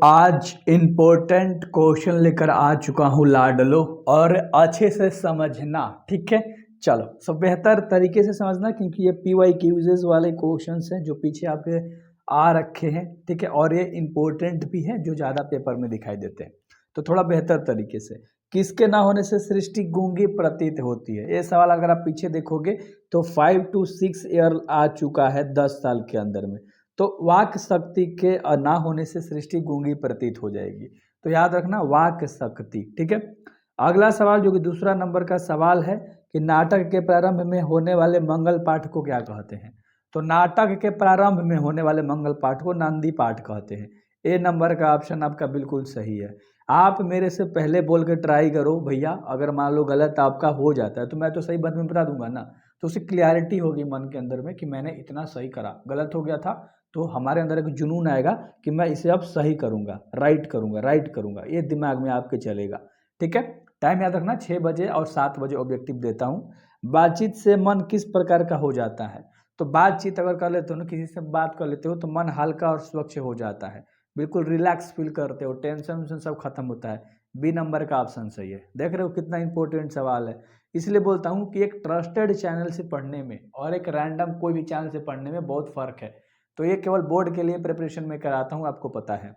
आज important question लेकर आ चुका हूँ लाडलो, और अच्छे से समझना, ठीक है। चलो सब बेहतर तरीके से समझना, क्योंकि ये पीवाई क्यूजेस वाले क्वेश्चंस हैं जो पीछे आपके आ रखे हैं, ठीक है। और ये इम्पोर्टेंट भी है जो ज़्यादा पेपर में दिखाई देते हैं, तो थोड़ा बेहतर तरीके से। किसके ना होने से सृष्टि गूंगी प्रतीत होती है, ये सवाल अगर आप पीछे देखोगे तो 5 to 6 ईयर आ चुका है 10 साल के अंदर में। तो वाक शक्ति के ना होने से सृष्टि गूंगी प्रतीत हो जाएगी, तो याद रखना वाक शक्ति, ठीक है। अगला सवाल जो कि दूसरा नंबर का सवाल है कि नाटक के प्रारंभ में होने वाले मंगल पाठ को क्या कहते हैं। तो नाटक के प्रारंभ में होने वाले मंगल पाठ को नंदी पाठ कहते हैं। ए नंबर का ऑप्शन आपका बिल्कुल सही है। आप मेरे से पहले बोल के ट्राई करो भैया, अगर मान लो गलत आपका हो जाता है तो मैं तो सही बात में बता दूंगा ना, तो उससे क्लियरिटी होगी मन के अंदर में कि मैंने इतना सही करा, गलत हो गया था तो हमारे अंदर एक जुनून आएगा कि मैं इसे अब सही करूंगा, राइट करूंगा, ये दिमाग में आपके चलेगा, ठीक है। टाइम याद रखना, 6 बजे और 7 बजे ऑब्जेक्टिव देता हूँ। बातचीत से मन किस प्रकार का हो जाता है। तो बातचीत अगर कर लेते हो ना, किसी से बात कर लेते हो तो मन हल्का और स्वच्छ हो जाता है, बिल्कुल रिलैक्स फील करते हो, टेंशन वेंशन सब खत्म होता है। बी नंबर का ऑप्शन सही है। देख रहे हो कितना इंपॉर्टेंट सवाल है। इसलिए बोलता हूँ कि एक ट्रस्टेड चैनल से पढ़ने में और एक रैंडम कोई भी चैनल से पढ़ने में बहुत फर्क है। तो ये केवल बोर्ड के लिए प्रिपरेशन में कराता हूँ, आपको पता है।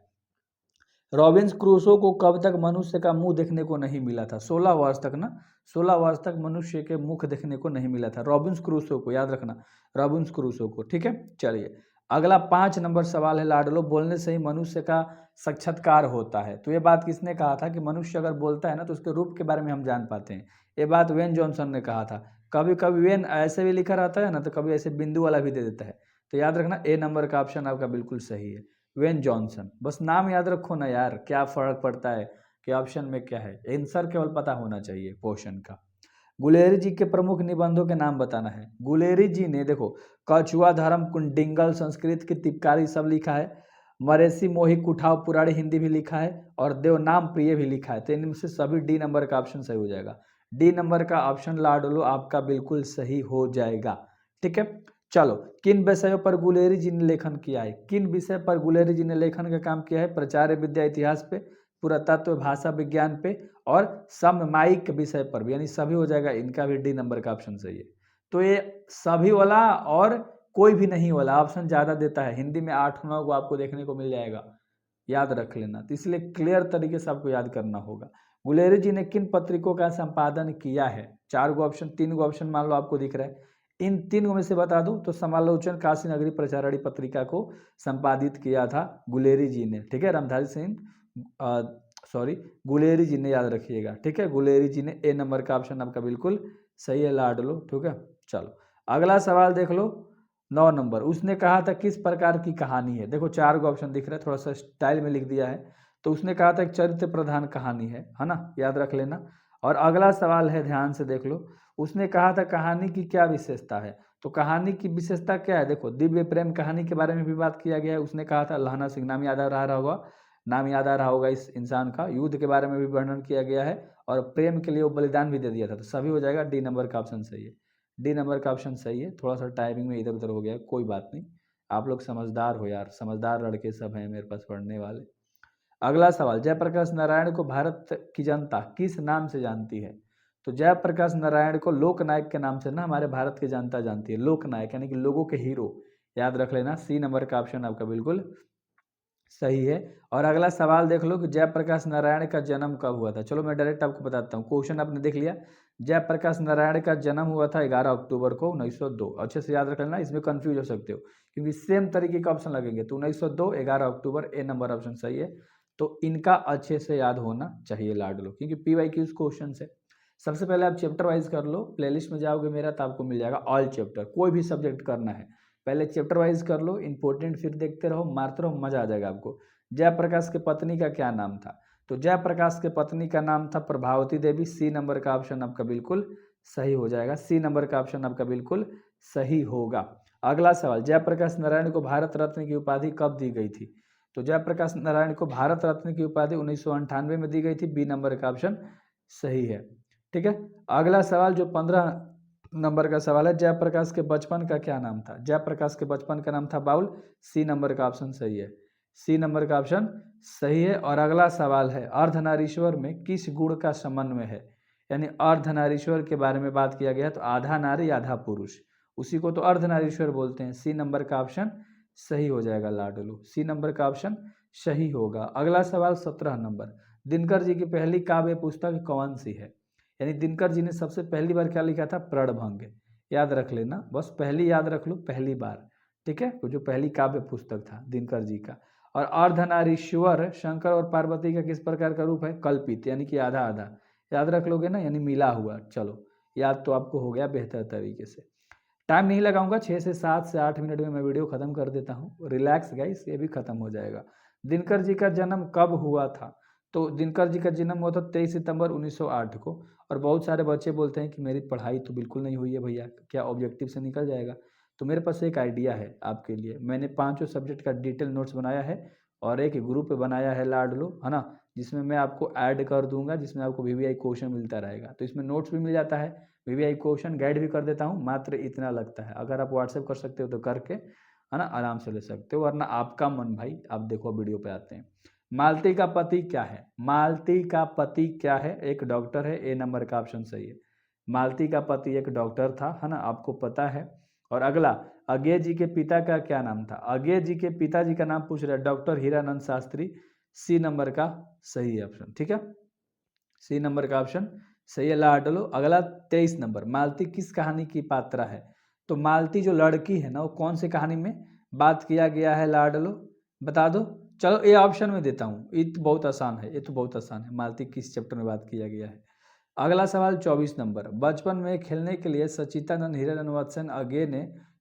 रॉबिन्स क्रूसो को कब तक मनुष्य का मुंह देखने को नहीं मिला था। 16 वर्ष तक ना, 16 वर्ष तक मनुष्य के मुख देखने को नहीं मिला था रॉबिन्स क्रूसो को, याद रखना रॉबिन्स क्रूसो को, ठीक है। चलिए अगला 5 नंबर सवाल है लाडलो, बोलने से ही मनुष्य का साक्षात्कार होता है। तो ये बात किसने कहा था कि मनुष्य अगर बोलता है ना तो उसके रूप के बारे में हम जान पाते हैं। ये बात वेन जॉनसन ने कहा था। कभी कभी वेन ऐसे भी लिखा रहता है ना, तो कभी ऐसे बिंदु वाला भी दे देता है। तो याद रखना ए नंबर का ऑप्शन आपका बिल्कुल सही है, वेन जॉनसन। बस नाम याद रखो ना यार, क्या फर्क पड़ता है कि ऑप्शन में क्या है, आंसर केवल पता होना चाहिए क्वेश्चन का। गुलेरी जी के प्रमुख निबंधों के नाम बताना है। गुलेरी जी ने देखो कछुआ धर्म कुंडिंगल संस्कृत की तिपकारी सब लिखा है, मरेसी मोही कुठाव पुराणी हिंदी भी लिखा है, और देवनाम प्रिय भी लिखा है। तो इनमें से सभी डी नंबर का ऑप्शन सही हो जाएगा। डी नंबर का ऑप्शन लाडलो आपका बिल्कुल सही हो जाएगा, ठीक है। चलो किन विषयों पर गुलेरी जी ने लेखन किया है। किन विषय पर गुलेरी जी ने लेखन का काम किया है। प्रचार्य विद्या इतिहास पे, पुरातत्व भाषा विज्ञान पे, और सममायिक विषय पर भी, यानी सभी हो जाएगा। इनका भी डी नंबर का ऑप्शन सही है। तो ये सभी वाला और कोई भी नहीं वाला ऑप्शन ज़्यादा देता है। हिंदी में 8-9 को आपको देखने को मिल जाएगा, याद रख लेना। तो इसलिए क्लियर तरीके से आपको याद करना होगा। गुलेरी जी ने किन पत्रिकों का संपादन किया है। 4 गो ऑप्शन, 3 गो ऑप्शन मान लो आपको दिख रहा है, इन 3 में से बता दूं तो समालोचन काशी नगरी प्रचारणी पत्रिका को संपादित किया था गुलेरी जी ने, ठीक है। रामधारी सिंह सॉरी गुलेरी जी ने, याद रखिएगा, ठीक है। गुलेरी जी ने, ए नंबर का ऑप्शन आपका बिल्कुल सही है लाडलो, ठीक है। चलो अगला सवाल देख लो, 9 नंबर। उसने कहा था किस प्रकार की कहानी है। देखो 4 गो ऑप्शन दिख रहा है, थोड़ा सा स्टाइल में लिख दिया है। तो उसने कहा था एक चरित्र प्रधान कहानी है ना, याद रख लेना। और अगला सवाल है, ध्यान से देख लो, उसने कहा था कहानी की क्या विशेषता है। तो कहानी की विशेषता क्या है, देखो दिव्य प्रेम कहानी के बारे में भी बात किया गया है। उसने कहा था लहना सिंह, नाम याद आ रहा होगा, नाम याद आ रहा होगा इस इंसान का। युद्ध के बारे में भी वर्णन किया गया है, और प्रेम के लिए वो बलिदान भी दे दिया था। तो सभी हो जाएगा, डी नंबर का ऑप्शन सही है। डी नंबर का ऑप्शन सही है। थोड़ा सा टाइमिंग में इधर उधर हो गया, कोई बात नहीं, आप लोग समझदार हो यार, समझदार लड़के सब हैं मेरे पास पढ़ने वाले। अगला सवाल, जयप्रकाश नारायण को भारत की जनता किस नाम से जानती है। तो जयप्रकाश नारायण को लोकनायक के नाम से ना हमारे भारत की जनता जानती है। लोकनायक यानी कि लोगों के हीरो, याद रख लेना। सी नंबर का ऑप्शन आपका बिल्कुल सही है। और अगला सवाल देख लो कि जयप्रकाश नारायण का जन्म कब हुआ था। चलो मैं डायरेक्ट आपको बताता हूँ, क्वेश्चन आपने देख लिया। जयप्रकाश नारायण का जन्म हुआ था 11 अक्टूबर को 1902। अच्छे से याद रख लेना, इसमें कंफ्यूज हो सकते हो क्योंकि सेम तरीके का ऑप्शन लगेंगे। तो 1902 11 अक्टूबर, ए नंबर ऑप्शन सही है। तो इनका अच्छे से याद होना चाहिए लाडलो, क्योंकि PYQ क्वेश्चन है। सबसे पहले आप चैप्टर वाइज कर लो, प्लेलिस्ट में जाओगे मेरा तो आपको मिल जाएगा ऑल चैप्टर, कोई भी सब्जेक्ट करना है पहले चैप्टर वाइज कर लो, इंपॉर्टेंट फिर देखते रहो, मारते रहो, मजा आ जाएगा आपको। जयप्रकाश के पत्नी का क्या नाम था। तो जयप्रकाश के पत्नी का नाम था प्रभावती देवी। सी नंबर का ऑप्शन आपका बिल्कुल सही हो जाएगा। सी नंबर का ऑप्शन आपका बिल्कुल सही होगा। अगला सवाल, जयप्रकाश नारायण को भारत रत्न की उपाधि कब दी गई थी। तो जयप्रकाश नारायण को भारत रत्न की उपाधि 1998 में दी गई थी। बी नंबर का ऑप्शन सही है, ठीक है। अगला सवाल जो 15 नंबर का सवाल है, जयप्रकाश के बचपन का क्या नाम था। जयप्रकाश के बचपन का नाम था बाउल। सी नंबर का ऑप्शन सही है। सी नंबर का ऑप्शन सही है। और अगला सवाल है, अर्धनारीश्वर में किस गुण का समन्वय है? यानी अर्धनारीश्वर के बारे में बात किया गया तो आधा नारी आधा पुरुष, उसी को तो अर्धनारीश्वर बोलते हैं। सी नंबर का ऑप्शन सही हो जाएगा लाडलू, सी नंबर का ऑप्शन सही होगा। अगला सवाल 17 नंबर, दिनकर जी की पहली काव्य पुस्तक कौन सी है? यानी दिनकर जी ने सबसे पहली बार क्या लिखा था? प्रणभंग। याद रख लेना, बस पहली याद रख लो, पहली बार, ठीक है, जो पहली काव्य पुस्तक था दिनकर जी का। और अर्धनारीश्वर शंकर और पार्वती का किस प्रकार का रूप है? कल्पित, यानी कि आधा आधा। याद रख लोगे ना, यानी मिला हुआ। चलो याद तो आपको हो गया बेहतर तरीके से। टाइम नहीं लगाऊंगा, 6 से 7 से 8 मिनट में मैं वीडियो खत्म कर देता हूँ। रिलैक्स गाइस, ये भी खत्म हो जाएगा। दिनकर जी का जन्म कब हुआ था? तो दिनकर जी का जन्म हुआ था 23 सितंबर 1908 को। और बहुत सारे बच्चे बोलते हैं कि मेरी पढ़ाई तो बिल्कुल नहीं हुई है भैया, क्या ऑब्जेक्टिव से निकल जाएगा? तो मेरे पास एक आइडिया है आपके लिए, मैंने 5 सब्जेक्ट का डिटेल नोट्स बनाया है और एक ग्रुप बनाया है लाडलो, है ना, जिसमें मैं आपको ऐड कर दूंगा, जिसमें आपको वीवीआई क्वेश्चन मिलता रहेगा। तो इसमें नोट्स भी मिल जाता है, वीवीआई क्वेश्चन गाइड भी कर देता हूँ, मात्र इतना लगता है। अगर आप व्हाट्सएप कर सकते हो तो करके, है ना, आराम से ले सकते हो, वरना आपका मन भाई। आप देखो वीडियो पे आते हैं। मालती का पति क्या है? मालती का पति क्या है? एक डॉक्टर है, ए नंबर का ऑप्शन सही है। मालती का पति एक डॉक्टर था, है ना, आपको पता है। और अगला, अज्ञे जी के पिता का क्या नाम था? अज्ञे जी के पिताजी का नाम पूछ रहा है, doctor Hiranand Shastri. C number का सही ऑप्शन, ठीक है, सी नंबर का ऑप्शन सही है लाडलो। अगला 23 नंबर, मालती किस कहानी की पात्रा है? तो मालती जो लड़की है ना, वो कौन सी कहानी में बात किया गया है लाडलो? बता दो। चलो ये ऑप्शन में देता हूँ, ये तो बहुत आसान है, ये तो बहुत आसान है। मालती किस चैप्टर में बात किया गया है? अगला सवाल 24 नंबर, बचपन में खेलने के लिए सचिदानंद हीरानंद वत्सन अज्ञे ने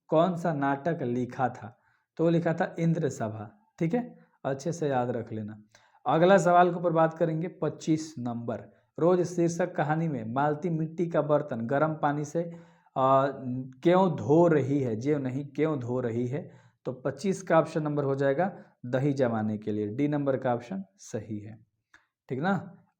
कौन सा नाटक लिखा था? तो वो लिखा था इंद्र सभा, ठीक है, अच्छे से याद रख लेना। अगला सवाल के ऊपर बात करेंगे 25 नंबर, रोज शीर्षक कहानी में मालती मिट्टी का बर्तन गर्म पानी से क्यों धो रही है? जे नहीं, क्यों धो रही है? तो 25 का ऑप्शन नंबर हो जाएगा दही जमाने के लिए, डी नंबर का ऑप्शन सही है, ठीक ना।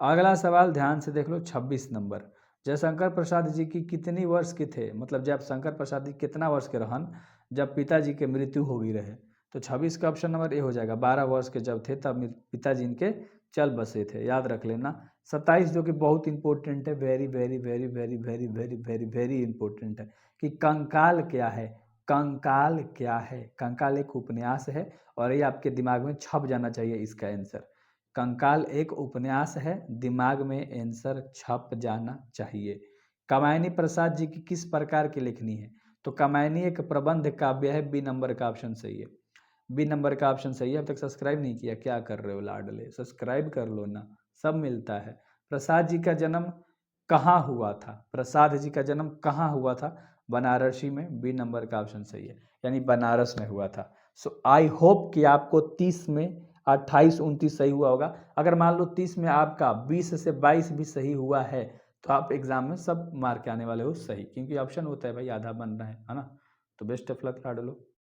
अगला सवाल ध्यान से देख लो, 26 नंबर, जयशंकर प्रसाद जी की कितनी वर्ष के थे? मतलब जब शंकर प्रसाद जी कितना वर्ष के रहन जब पिताजी के मृत्यु हो गई रहे? तो 26 का ऑप्शन नंबर ए हो जाएगा, 12 वर्ष के जब थे तब पिताजी इनके चल बसे थे, याद रख लेना। 27 जो कि बहुत इंपॉर्टेंट है, very very very very very very very very important है, कि कंकाल क्या है? कंकाल क्या है? कंकाल एक उपन्यास है, और ये आपके दिमाग में छप जाना चाहिए इसका आंसर। कंकाल एक उपन्यास है, दिमाग में आंसर छप जाना चाहिए। कामायनी प्रसाद जी की किस प्रकार की लेखनी है? तो कामायनी एक प्रबंध काव्य है, बी नंबर का ऑप्शन सही है, बी नंबर का ऑप्शन सही है। अब तक सब्सक्राइब नहीं किया, क्या कर रहे हो लाडले, सब्सक्राइब कर लो ना, सब मिलता है। प्रसाद जी का जन्म कहाँ हुआ था? प्रसाद जी का जन्म कहाँ हुआ था? बनारसी में, बी नंबर का ऑप्शन सही है, यानी बनारस में हुआ था। सो आई होप कि आपको 30 में 28 29 सही हुआ होगा। अगर मान लो 30 में आपका 20 से 22 भी सही हुआ है तो आप एग्जाम में सब मार्क आने वाले हो सही, क्योंकि ऑप्शन होता है भाई, आधा बन रहा है ना। तो बेस्ट ऑफ लक लाडलो।